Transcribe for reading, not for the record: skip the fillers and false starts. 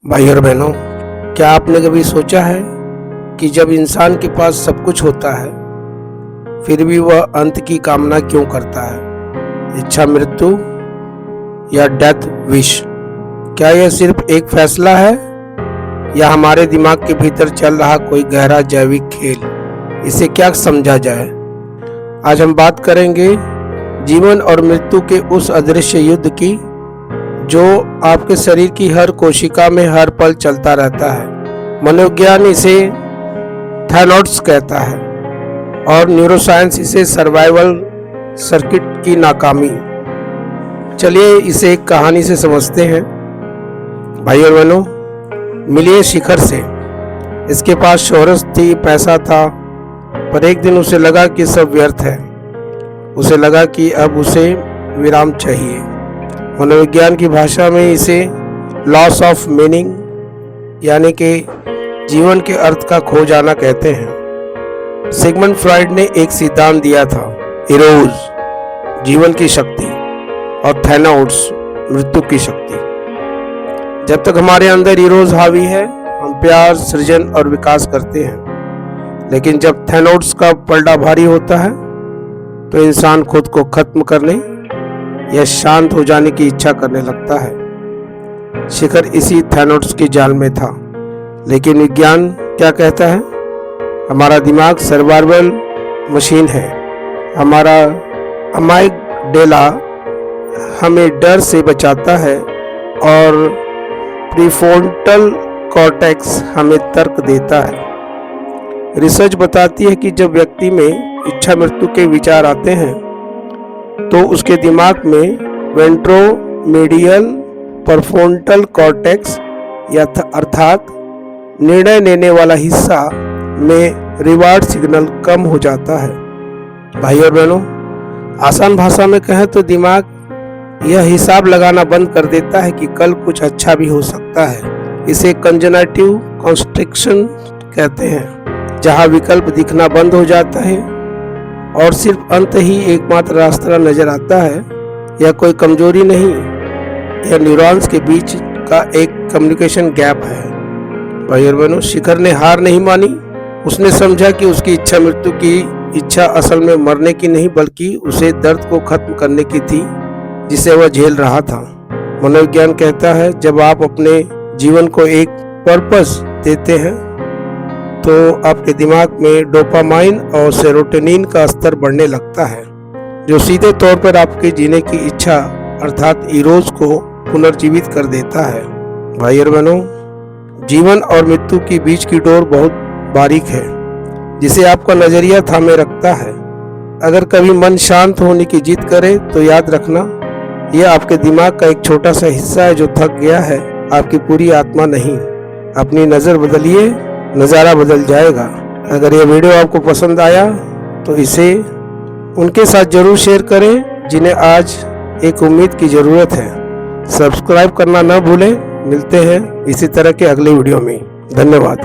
भाई और बहनों, क्या आपने कभी सोचा है कि जब इंसान के पास सब कुछ होता है फिर भी वह अंत की कामना क्यों करता है? इच्छा मृत्यु या डेथ विश, क्या यह सिर्फ एक फैसला है या हमारे दिमाग के भीतर चल रहा कोई गहरा जैविक खेल? इसे क्या समझा जाए? आज हम बात करेंगे जीवन और मृत्यु के उस अदृश्य युद्ध की जो आपके शरीर की हर कोशिका में हर पल चलता रहता है। मनोविज्ञान इसे थैनोट्स कहता है और न्यूरोसाइंस इसे सर्वाइवल सर्किट की नाकामी। चलिए इसे एक कहानी से समझते हैं। भाई और बहनों, मिलिए शिखर से। इसके पास शोहरत थी, पैसा था, पर एक दिन उसे लगा कि सब व्यर्थ है। उसे लगा कि अब उसे विराम चाहिए। मनोविज्ञान की भाषा में इसे लॉस ऑफ मीनिंग यानी कि जीवन के अर्थ का खो जाना कहते हैं। सिगमंड फ्रॉइड ने एक सिद्धांत दिया था, इरोज जीवन की शक्ति और थैनोट्स मृत्यु की शक्ति। जब तक हमारे अंदर इरोज हावी है हम प्यार, सृजन और विकास करते हैं, लेकिन जब थैनोट्स का पलड़ा भारी होता है तो इंसान खुद को खत्म करने या शांत हो जाने की इच्छा करने लगता है। शिखर इसी थैनोट्स की जाल में था। लेकिन विज्ञान क्या कहता है? हमारा दिमाग सर्वाइवल मशीन है। हमारा अमाइगडाला हमें डर से बचाता है और प्रीफ्रंटल कॉर्टेक्स हमें तर्क देता है। रिसर्च बताती है कि जब व्यक्ति में इच्छा मृत्यु के विचार आते हैं तो उसके दिमाग में वेंट्रोमीडियल प्रीफ्रंटल कॉर्टेक्स या अर्थात निर्णय लेने वाला हिस्सा में रिवार्ड सिग्नल कम हो जाता है। भाई और बहनों, आसान भाषा में कहें तो दिमाग यह हिसाब लगाना बंद कर देता है कि कल कुछ अच्छा भी हो सकता है। इसे कंजनाइटिव कॉन्स्ट्रिक्शन कहते हैं, जहां विकल्प दिखना बंद हो जाता है और सिर्फ अंत ही एकमात्र रास्ता नजर आता है। यह कोई कमजोरी नहीं, यह न्यूरॉन्स के बीच का एक कम्युनिकेशन गैप है। भाई और बहनों, शिखर ने हार नहीं मानी। उसने समझा कि उसकी इच्छा मृत्यु की इच्छा असल में मरने की नहीं बल्कि उसे दर्द को खत्म करने की थी जिसे वह झेल रहा था। मनोविज्ञान कहता है जब आप अपने जीवन को एक पर्पस देते हैं तो आपके दिमाग में डोपामाइन और सेरोटोनिन का स्तर बढ़ने लगता है, जो सीधे तौर पर आपके जीने की इच्छा अर्थात इरोज को पुनर्जीवित कर देता है। भाई और बहनों, जीवन और मृत्यु के बीच की डोर बहुत बारीक है जिसे आपका नजरिया थामे रखता है। अगर कभी मन शांत होने की जिद करे तो याद रखना, यह आपके दिमाग का एक छोटा सा हिस्सा है जो थक गया है, आपकी पूरी आत्मा नहीं। अपनी नज़र बदलिए, नज़ारा बदल जाएगा। अगर यह वीडियो आपको पसंद आया तो इसे उनके साथ जरूर शेयर करें जिन्हें आज एक उम्मीद की ज़रूरत है। सब्सक्राइब करना न भूलें। मिलते हैं इसी तरह के अगले वीडियो में। धन्यवाद।